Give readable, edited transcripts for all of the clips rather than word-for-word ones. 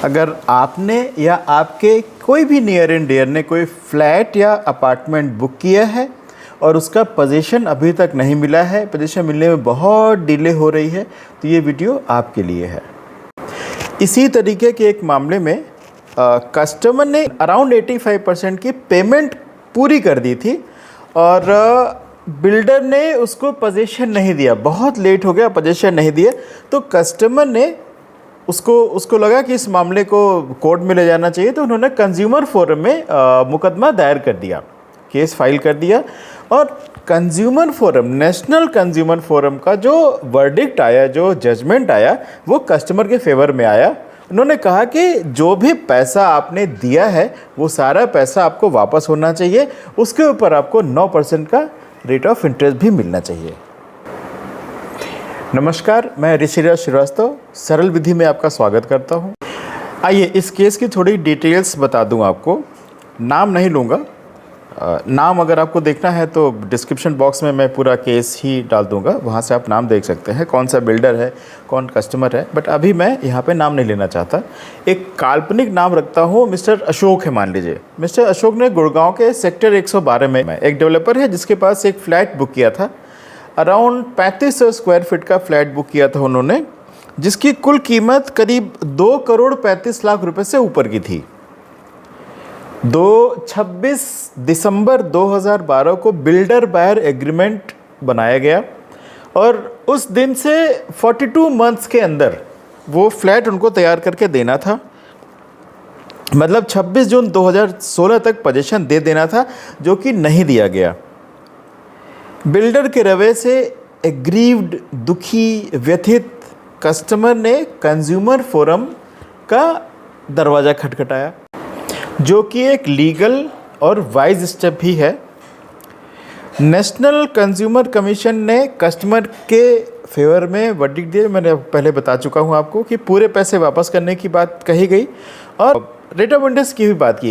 अगर आपने या आपके कोई भी नियर एंड डियर ने कोई फ्लैट या अपार्टमेंट बुक किया है और उसका पोजीशन अभी तक नहीं मिला है, पोजीशन मिलने में बहुत डिले हो रही है, तो ये वीडियो आपके लिए है। इसी तरीके के एक मामले में कस्टमर ने अराउंड 85% की पेमेंट पूरी कर दी थी और बिल्डर ने उसको पोजीशन नहीं दिया, बहुत लेट हो गया, पोजीशन नहीं दिया, तो कस्टमर ने उसको लगा कि इस मामले को कोर्ट में ले जाना चाहिए, तो उन्होंने कंज्यूमर फोरम में मुकदमा दायर कर दिया, केस फाइल कर दिया। और consumer forum, national consumer forum का जो वर्डिक्ट आया, जो जजमेंट आया, वो कस्टमर के फेवर में आया। उन्होंने कहा कि जो भी पैसा आपने दिया है वो सारा पैसा आपको वापस होना चाहिए, उसके ऊपर आपको 9% का रेट ऑफ इंटरेस्ट भी मिलना चाहिए। नमस्कार, मैं ऋषिराज श्रीवास्तव सरल विधि में आपका स्वागत करता हूं। आइए इस केस की थोड़ी डिटेल्स बता दूं आपको। नाम नहीं लूँगा, नाम अगर आपको देखना है तो डिस्क्रिप्शन बॉक्स में मैं पूरा केस ही डाल दूंगा, वहां से आप नाम देख सकते हैं, कौन सा बिल्डर है, कौन कस्टमर है। बट अभी मैं यहाँ पे नाम नहीं लेना चाहता, एक काल्पनिक नाम रखता हूँ। मिस्टर अशोक है, मान लीजिए। मिस्टर अशोक ने गुड़गांव के सेक्टर 112 में एक डेवलपर है जिसके पास एक फ्लैट बुक किया था, अराउंड 3500 स्क्वायर फीट का फ्लैट बुक किया था उन्होंने, जिसकी कुल कीमत करीब 2,35,00,000 रुपए से ऊपर की थी। 26 दिसंबर 2012 को बिल्डर बायर एग्रीमेंट बनाया गया और उस दिन से 42 मंथ्स के अंदर वो फ्लैट उनको तैयार करके देना था, मतलब 26 जून 2016 तक पोजीशन दे देना था, जो कि नहीं दिया गया। बिल्डर के रवैये से एग्रीव्ड, दुखी, व्यथित कस्टमर ने कंज्यूमर फोरम का दरवाज़ा खटखटाया, जो कि एक लीगल और वाइज स्टेप भी है। नेशनल कंज्यूमर कमीशन ने कस्टमर के फेवर में वर्डिक्ट दिया। मैंने पहले बता चुका हूं आपको कि पूरे पैसे वापस करने की बात कही गई और रेट ऑफ इंटरेस्ट की भी बात की।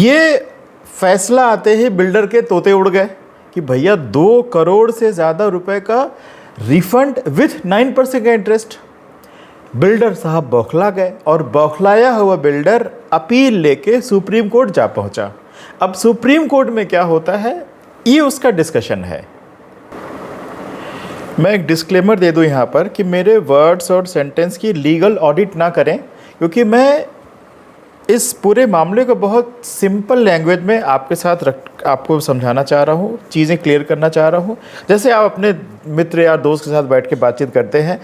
ये फैसला आते ही बिल्डर के तोते उड़ गए कि भैया 2 करोड़ से ज़्यादा रुपए का रिफंड विथ 9% का इंटरेस्ट। बिल्डर साहब बौखला गए और बौखलाया हुआ बिल्डर अपील लेके सुप्रीम कोर्ट जा पहुंचा। अब सुप्रीम कोर्ट में क्या होता है, ये उसका डिस्कशन है। मैं एक डिस्क्लेमर दे दूं यहाँ पर कि मेरे वर्ड्स और सेंटेंस की लीगल ऑडिट ना करें, क्योंकि मैं इस पूरे मामले को बहुत सिंपल लैंग्वेज में आपके साथ आपको समझाना चाह रहा हूँ, चीज़ें क्लियर करना चाह रहा हूँ। जैसे आप अपने मित्र या दोस्त के साथ बैठ के बातचीत करते हैं,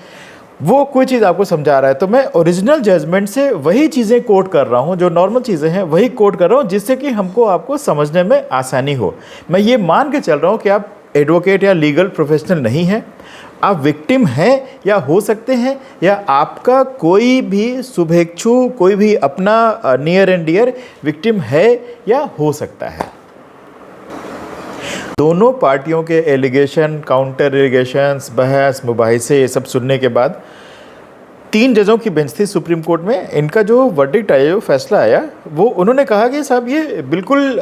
वो कोई चीज़ आपको समझा रहा है, तो मैं ओरिजिनल जजमेंट से वही चीज़ें कोट कर रहा हूँ, जो नॉर्मल चीज़ें हैं वही कोट कर रहा हूँ, जिससे कि हमको आपको समझने में आसानी हो। मैं ये मान के चल रहा हूँ कि आप एडवोकेट या लीगल प्रोफेशनल नहीं हैं, आप विक्टिम हैं या हो सकते हैं, या आपका कोई भी शुभेच्छु, कोई भी अपना नियर एंड डियर विक्टिम है या हो सकता है। दोनों पार्टियों के एलिगेशन, काउंटर एलिगेशंस, बहस मुबाहिसे, ये सब सुनने के बाद 3 जजों की बेंच थी सुप्रीम कोर्ट में। इनका जो वर्डिक्ट आया, जो फैसला आया, वो उन्होंने कहा कि साहब ये बिल्कुल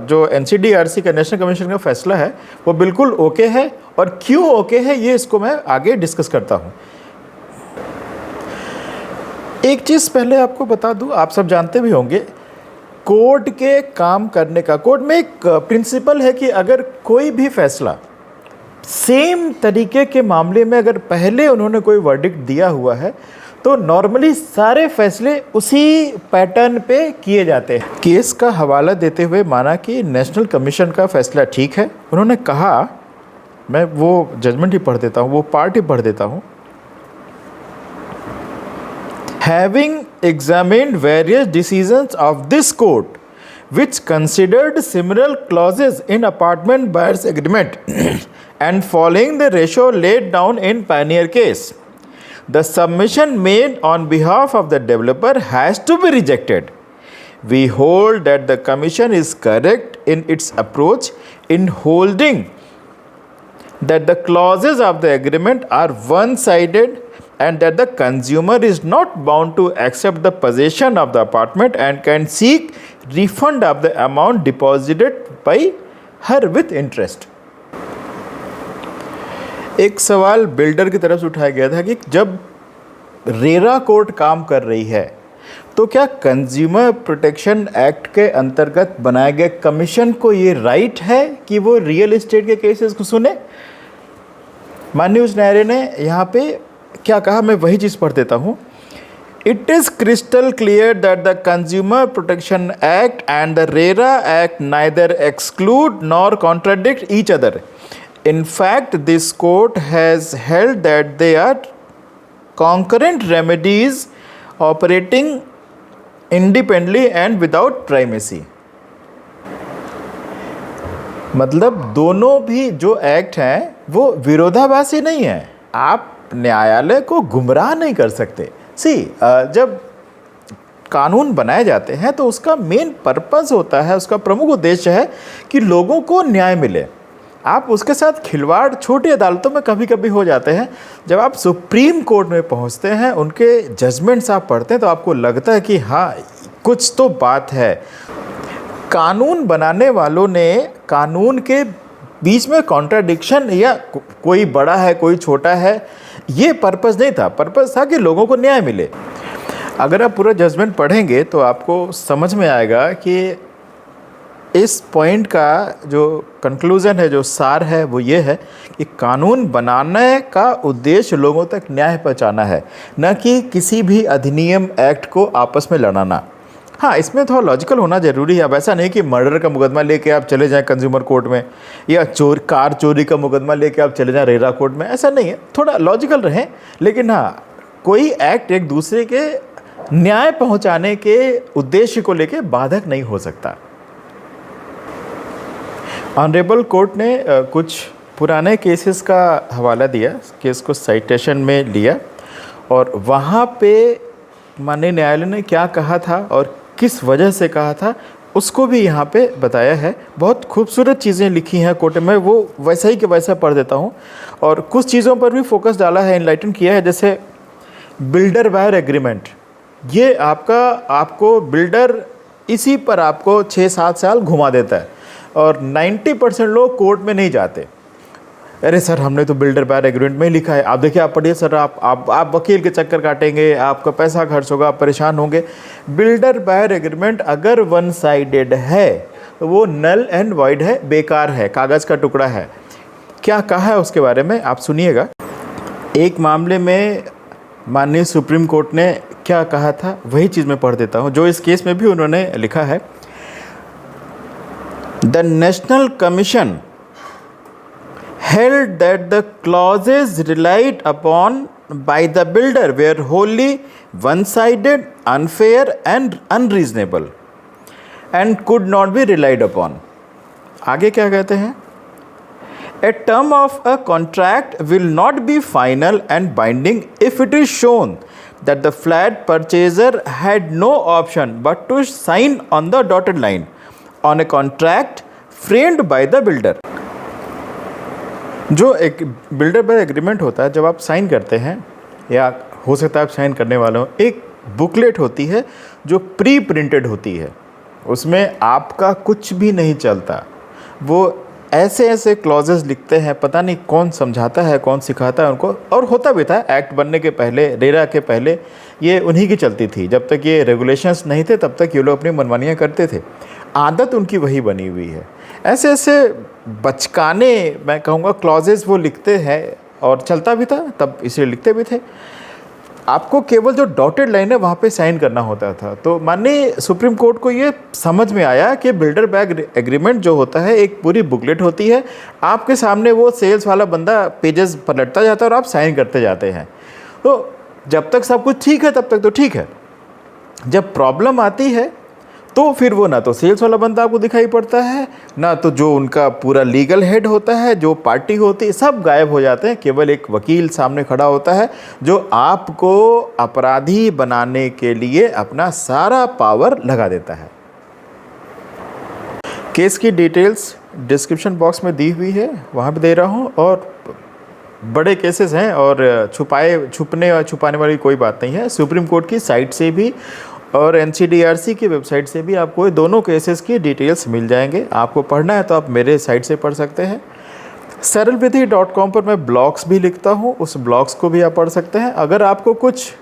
जो NCDRC का, नेशनल कमीशन का फैसला है, वो बिल्कुल ओके है। और क्यों ओके है ये इसको मैं आगे डिस्कस करता हूँ। एक चीज़ पहले आपको बता दूँ, आप सब जानते भी होंगे, कोर्ट के काम करने का, कोर्ट में एक प्रिंसिपल है कि अगर कोई भी फैसला सेम तरीके के मामले में अगर पहले उन्होंने कोई वर्डिक्ट दिया हुआ है, तो नॉर्मली सारे फैसले उसी पैटर्न पे किए जाते हैं। केस का हवाला देते हुए माना कि नेशनल कमीशन का फैसला ठीक है। उन्होंने कहा, मैं वो जजमेंट ही पढ़ देता हूँ, वो पार्ट ही पढ़ देता हूँ। Having examined various decisions of this court which considered similar clauses in apartment buyers agreement and following the ratio laid down in Pioneer case, the submission made on behalf of the developer has to be rejected. We hold that the commission is correct in its approach in holding that the clauses of the agreement are one-sided and that the consumer is not bound to accept the possession of the apartment and can seek refund of the amount deposited by her with interest. एक सवाल builder की तरफ से उठाया गया था कि जब रेरा कोर्ट काम कर रही है, तो क्या कंज्यूमर प्रोटेक्शन एक्ट के अंतर्गत बनाए गए कमीशन को ये राइट है कि वो रियल एस्टेट के केसेस को सुने? माननीय उच्च न्यायालय ने यहाँ पे क्या कहा, मैं वही चीज़ पढ़ देता हूँ। It is crystal clear that the Consumer Protection Act and the RERA Act neither exclude nor contradict each other. In fact, this court has held that they are concurrent remedies operating independently and without primacy. मतलब दोनों भी जो act हैं वो विरोधाभासी नहीं है। आप न्यायालय को गुमराह नहीं कर सकते। जब कानून बनाए जाते हैं तो उसका मेन पर्पस होता है, उसका प्रमुख उद्देश्य है कि लोगों को न्याय मिले। आप उसके साथ खिलवाड़ छोटी अदालतों में कभी कभी हो जाते हैं। जब आप सुप्रीम कोर्ट में पहुंचते हैं, उनके जजमेंट्स आप पढ़ते हैं तो आपको लगता है कि हाँ, कुछ तो बात है। कानून बनाने वालों ने कानून के बीच में कॉन्ट्राडिक्शन या कोई बड़ा है कोई छोटा है, ये पर्पस नहीं था। पर्पस था कि लोगों को न्याय मिले। अगर आप पूरा जजमेंट पढ़ेंगे तो आपको समझ में आएगा कि इस पॉइंट का जो कंक्लूज़न है, जो सार है, वो ये है कि कानून बनाने का उद्देश्य लोगों तक न्याय पहुंचाना है, न कि किसी भी अधिनियम एक्ट को आपस में लड़ाना। हाँ, इसमें थोड़ा लॉजिकल होना ज़रूरी है। अब ऐसा नहीं कि मर्डर का मुकदमा लेके आप चले जाएं कंज्यूमर कोर्ट में, या कार चोरी का मुकदमा लेके आप चले जाएं रेरा कोर्ट में, ऐसा नहीं है। थोड़ा लॉजिकल रहें, लेकिन हाँ, कोई एक्ट एक दूसरे के न्याय पहुंचाने के उद्देश्य को लेके बाधक नहीं हो सकता। ऑनरेबल कोर्ट ने कुछ पुराने केसेस का हवाला दिया, केस को साइटेशन में लिया, और वहाँ पे माननीय न्यायालय ने क्या कहा था और किस वजह से कहा था उसको भी यहाँ पे बताया है। बहुत खूबसूरत चीज़ें लिखी हैं कोर्ट में, वो वैसा ही के वैसा पढ़ देता हूँ। और कुछ चीज़ों पर भी फोकस डाला है, इनलाइटन किया है। जैसे बिल्डर बायर एग्रीमेंट, ये आपको बिल्डर इसी पर आपको 6-7 साल घुमा देता है, और 90% लोग कोर्ट में नहीं जाते। अरे सर, हमने तो बिल्डर बायर एग्रीमेंट में ही लिखा है, आप देखिए, आप पढ़िए सर, आप वकील के चक्कर काटेंगे, आपका पैसा खर्च होगा, आप परेशान होंगे। बिल्डर बायर एग्रीमेंट अगर वन साइडेड है तो वो नल एंड वॉइड है, बेकार है, कागज़ का टुकड़ा है। क्या कहा है उसके बारे में आप सुनिएगा। एक मामले में माननीय सुप्रीम कोर्ट ने क्या कहा था, वही चीज़ मैं पढ़ देता हूँ, जो इस केस में भी उन्होंने लिखा है। The national commission held that the clauses relied upon by the builder were wholly one-sided, unfair and unreasonable and could not be relied upon. आगे क्या कहते हैं? A term of a contract will not be final and binding if it is shown that the flat purchaser had no option but to sign on the dotted line on a contract framed by the builder. जो एक builder by agreement होता है, जब आप sign करते हैं, या हो सकता है आप साइन करने वाले हो, एक बुकलेट होती है जो प्री प्रिंटेड होती है, उसमें आपका कुछ भी नहीं चलता। वो ऐसे ऐसे क्लॉजेस लिखते हैं, पता नहीं कौन समझाता है, कौन सिखाता है उनको। और होता भी था, एक्ट बनने के पहले, रेरा के पहले, ये उन्हीं की चलती थी। जब तक ये रेगुलेशंस नहीं थे तब तक ये लोग अपनी मनमानियाँ करते थे। आदत उनकी वही बनी हुई है। ऐसे ऐसे बचकाने, मैं कहूँगा, क्लॉजेस वो लिखते हैं, और चलता भी था तब, इसलिए लिखते भी थे। आपको केवल जो डॉटेड लाइन है वहाँ पे साइन करना होता था। तो माननीय सुप्रीम कोर्ट को ये समझ में आया कि बिल्डर बाय एग्रीमेंट जो होता है, एक पूरी बुकलेट होती है, आपके सामने वो सेल्स वाला बंदा पेजेस पलटता जाता है और आप साइन करते जाते हैं। तो जब तक सब कुछ ठीक है तब तक तो ठीक है। जब प्रॉब्लम आती है तो फिर वो ना तो सेल्स वाला बंदा आपको दिखाई पड़ता है, ना तो जो उनका पूरा लीगल हेड होता है, जो पार्टी होती है, सब गायब हो जाते हैं। केवल एक वकील सामने खड़ा होता है जो आपको अपराधी बनाने के लिए अपना सारा पावर लगा देता है। केस की डिटेल्स डिस्क्रिप्शन बॉक्स में दी हुई है, वहाँ पे दे रहा हूँ। और बड़े केसेस हैं और छुपने और छुपाने वाली कोई बात नहीं है। सुप्रीम कोर्ट की साइट से भी और NCDRC की वेबसाइट से भी आपको दोनों केसेस की डिटेल्स मिल जाएंगे। आपको पढ़ना है तो आप मेरे साइट से पढ़ सकते हैं। सरलविधि.com पर मैं ब्लॉग्स भी लिखता हूँ, उस ब्लॉग्स को भी आप पढ़ सकते हैं। अगर आपको कुछ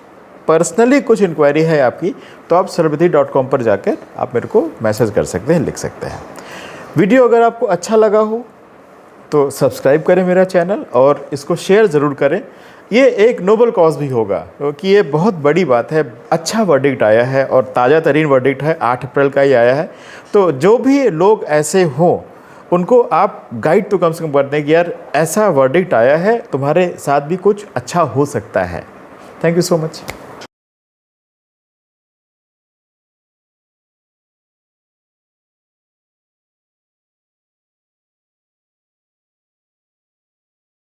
पर्सनली कुछ इंक्वायरी है आपकी, तो आप sarvati.com पर जाकर आप मेरे को मैसेज कर सकते हैं, लिख सकते हैं। वीडियो अगर आपको अच्छा लगा हो तो सब्सक्राइब करें मेरा चैनल और इसको शेयर ज़रूर करें। ये एक नोबल कॉज भी होगा, क्योंकि ये बहुत बड़ी बात है। अच्छा वर्डिक्ट आया है और ताज़ा तरीन वर्डिक्ट है, 8 अप्रैल का ही आया है। तो जो भी लोग ऐसे हों उनको आप गाइड तो कम से कम कर दें कि यार ऐसा वर्डिक्ट आया है, तुम्हारे साथ भी कुछ अच्छा हो सकता है। Thank you so much.